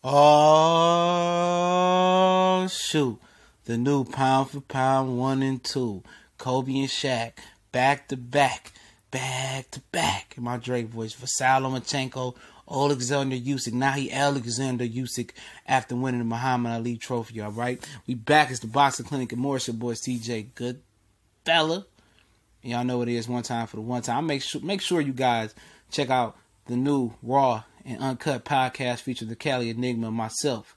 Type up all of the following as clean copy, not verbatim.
Oh, shoot. The new pound for pound 1 and 2. Kobe and Shaq. Back to back. Back to back. In my Drake voice. Vasyl Lomachenko. Oleksandr Usyk. Now he Alexander Usyk after winning the Muhammad Ali trophy, alright? We back as the Boxing Clinic and more. It's your boy CJ Goodfella. Y'all know what it is, one time for the one time. Make sure you guys check out the new Raw and Uncut podcast featuring the Cali Enigma and myself.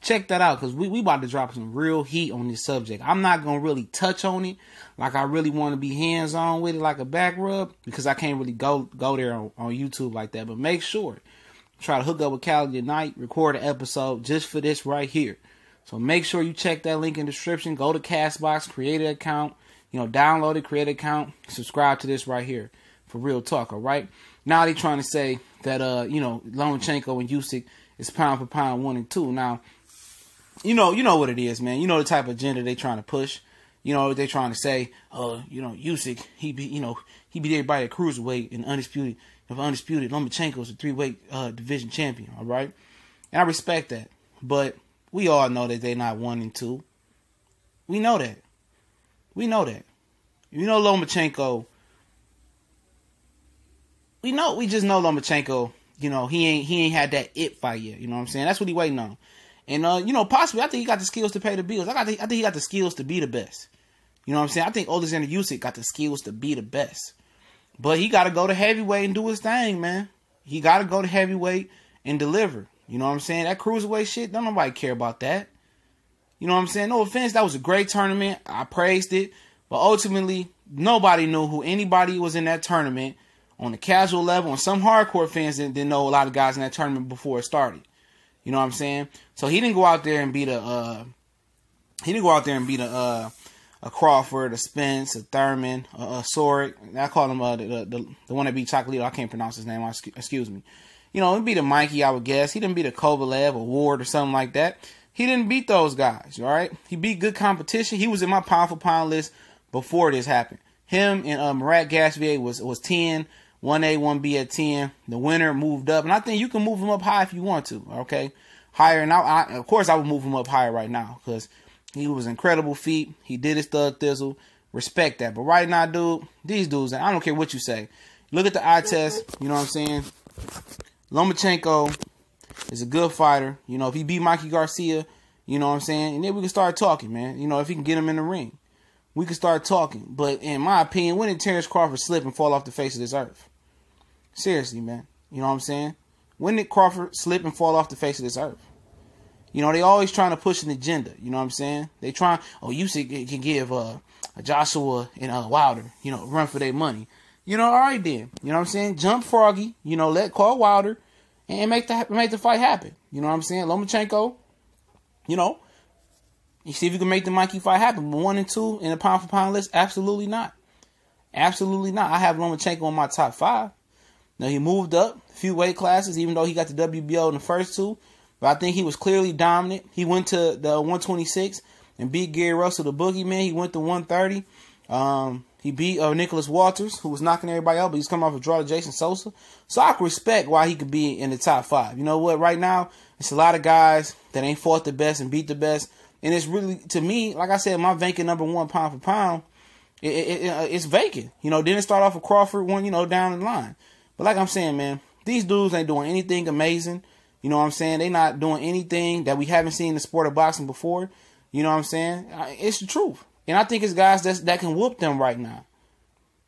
Check that out, because we about to drop some real heat on this subject. I'm not going to really touch on it like I really want to be hands-on with it like a back rub, because I can't really go there on YouTube like that. But make sure, try to hook up with Cali tonight, record an episode just for this right here. So make sure you check that link in the description. Go to Castbox, create an account, download it, create an account, subscribe to this right here for real talk, all right? Now they trying to say that, Lomachenko and Usyk is pound for pound 1 and 2. Now, you know what it is, man. You know the type of agenda they trying to push. You know what they trying to say. Usyk, he beat everybody at cruiserweight and undisputed. Lomachenko is a 3-weight division champion, all right? And I respect that, but we all know that they're not 1 and 2. We know that. Lomachenko. We just know Lomachenko. He ain't had that it fight yet. You know what I'm saying? That's what he waiting on. And possibly I think he got the skills to pay the bills. I think he got the skills to be the best. You know what I'm saying? I think Oleksandr Usyk got the skills to be the best. But he got to go to heavyweight and do his thing, man. He got to go to heavyweight and deliver. You know what I'm saying? That cruiserweight shit, don't nobody care about that. You know what I'm saying? No offense, that was a great tournament. I praised it. But ultimately, nobody knew who anybody was in that tournament on the casual level. And some hardcore fans didn't know a lot of guys in that tournament before it started. You know what I'm saying? So he didn't go out there and beat a Crawford, a Spence, a Thurman, a Sorek. I call him the one that beat Chocolito. I can't pronounce his name. Excuse me. He beat a Mikey, I would guess. He didn't beat a Kovalev or Ward or something like that. He didn't beat those guys, all right? He beat good competition. He was in my pound for pound list before this happened. Him and Murat Gasvier was 10, 1A, 1B at 10. The winner moved up. And I think you can move him up high if you want to, okay? Higher. And of course, I would move him up higher right now because he was an incredible feat. He did his thug thizzle. Respect that. But right now, dude, these dudes, I don't care what you say. Look at the eye test. You know what I'm saying? Lomachenko is a good fighter. If he beat Mikey Garcia, you know what I'm saying? And then we can start talking, man. If he can get him in the ring, we can start talking. But in my opinion, when did Terrence Crawford slip and fall off the face of this earth? Seriously, man. You know what I'm saying? When did Crawford slip and fall off the face of this earth? They always trying to push an agenda. You know what I'm saying? They trying, Usyk can give a Joshua and Wilder, run for their money. All right then. You know what I'm saying? Jump Froggy, let Carl Wilder and make the fight happen. You know what I'm saying? Lomachenko, you see if you can make the Mikey fight happen. But 1 and 2 in the pound for pound list, absolutely not. Absolutely not. I have Lomachenko on my top 5. Now, he moved up a few weight classes, even though he got the WBO in the first 2. But I think he was clearly dominant. He went to the 126 and beat Gary Russell, the boogeyman. He went to 130. He beat Nicholas Walters, who was knocking everybody out, but he's coming off a draw to Jason Sosa. So I can respect why he could be in the top 5. You know what? Right now, it's a lot of guys that ain't fought the best and beat the best. And it's really, to me, like I said, my vacant number 1 pound for pound, it's vacant. Then it start off with Crawford one, down the line. But like I'm saying, man, these dudes ain't doing anything amazing. You know what I'm saying? They not doing anything that we haven't seen in the sport of boxing before. You know what I'm saying? It's the truth. And I think it's guys that can whoop them right now.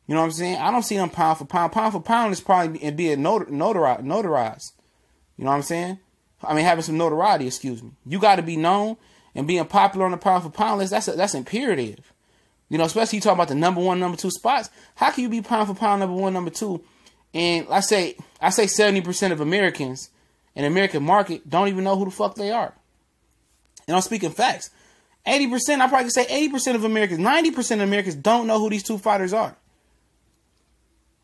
You know what I'm saying? I don't see them pound for pound. Pound for pound is probably being notarized. You know what I'm saying? Having some notoriety, excuse me. You got to be known, and being popular on the pound for pound list, that's imperative. Especially you talk about the number 1, number 2 spots. How can you be pound for pound number 1, number 2? And I say 70% of Americans in the American market don't even know who the fuck they are. And I'm speaking facts. 80%, I probably could say 80% of Americans, 90% of Americans don't know who these 2 fighters are.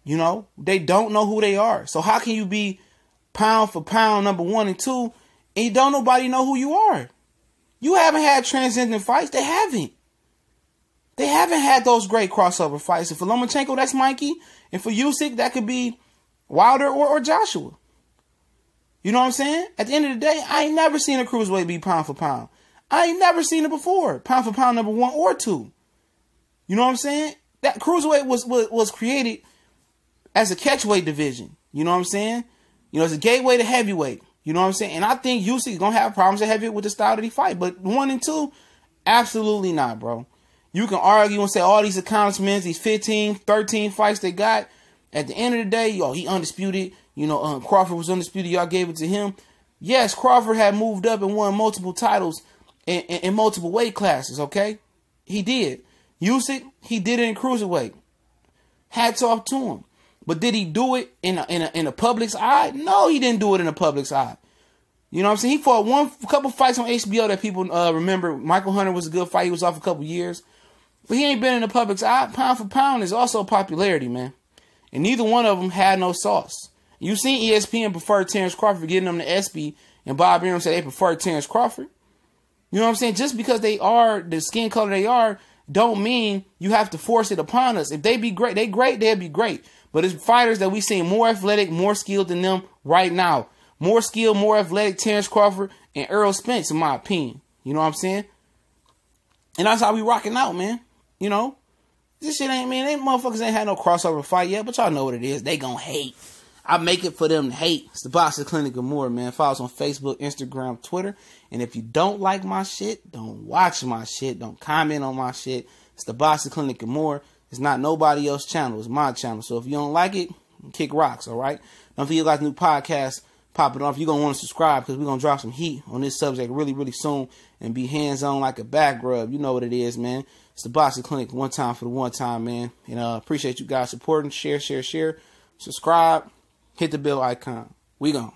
They don't know who they are. So how can you be pound for pound number 1 and 2 and you don't nobody know who you are? You haven't had transcendent fights. They haven't. They haven't had those great crossover fights. And for Lomachenko, that's Mikey. And for Usyk, that could be Wilder or Joshua. You know what I'm saying? At the end of the day, I ain't never seen a cruiserweight be pound for pound. I ain't never seen it before. Pound for pound number 1 or 2. You know what I'm saying? That cruiserweight was created as a catchweight division. You know what I'm saying? You know, it's a gateway to heavyweight. You know what I'm saying? And I think Usyk is going to have problems at heavyweight with the style that he fight. But 1 and 2, absolutely not, bro. You can argue and say all these accomplishments, these 15, 13 fights they got. At the end of the day, he undisputed. You know, Crawford was undisputed. Y'all gave it to him. Yes, Crawford had moved up and won multiple titles in multiple weight classes, okay? He did. Usyk, he did it in cruiserweight. Hats off to him. But did he do it in a public's eye? No, he didn't do it in a public's eye. You know what I'm saying? He fought a couple fights on HBO that people remember. Michael Hunter was a good fight. He was off a couple years. But he ain't been in the public's eye. Pound for pound is also popularity, man. And neither one of them had no sauce. You seen ESPN prefer Terrence Crawford getting them to ESPY, and Bob Arum said they prefer Terrence Crawford. You know what I'm saying? Just because they are the skin color they are, don't mean you have to force it upon us. If they be great, they'll be great. But it's fighters that we see more athletic, more skilled than them right now. More skilled, more athletic, Terrence Crawford and Errol Spence, in my opinion. You know what I'm saying? And that's how we rocking out, man. You know? This shit ain't, man, they motherfuckers ain't had no crossover fight yet, but y'all know what it is. They gonna hate. I make it for them to hate. It's the Boxing Clinic and more, man. Follow us on Facebook, Instagram, Twitter. And if you don't like my shit, don't watch my shit. Don't comment on my shit. It's the Boxing Clinic and more. It's not nobody else's channel. It's my channel. So if you don't like it, kick rocks, all right? Don't forget you got new podcasts popping off. You're going to want to subscribe because we're going to drop some heat on this subject really, really soon and be hands-on like a back rub. You know what it is, man. It's the Boxing Clinic, one time for the one time, man. And appreciate you guys supporting. Share. Subscribe. Hit the bell icon. We gone.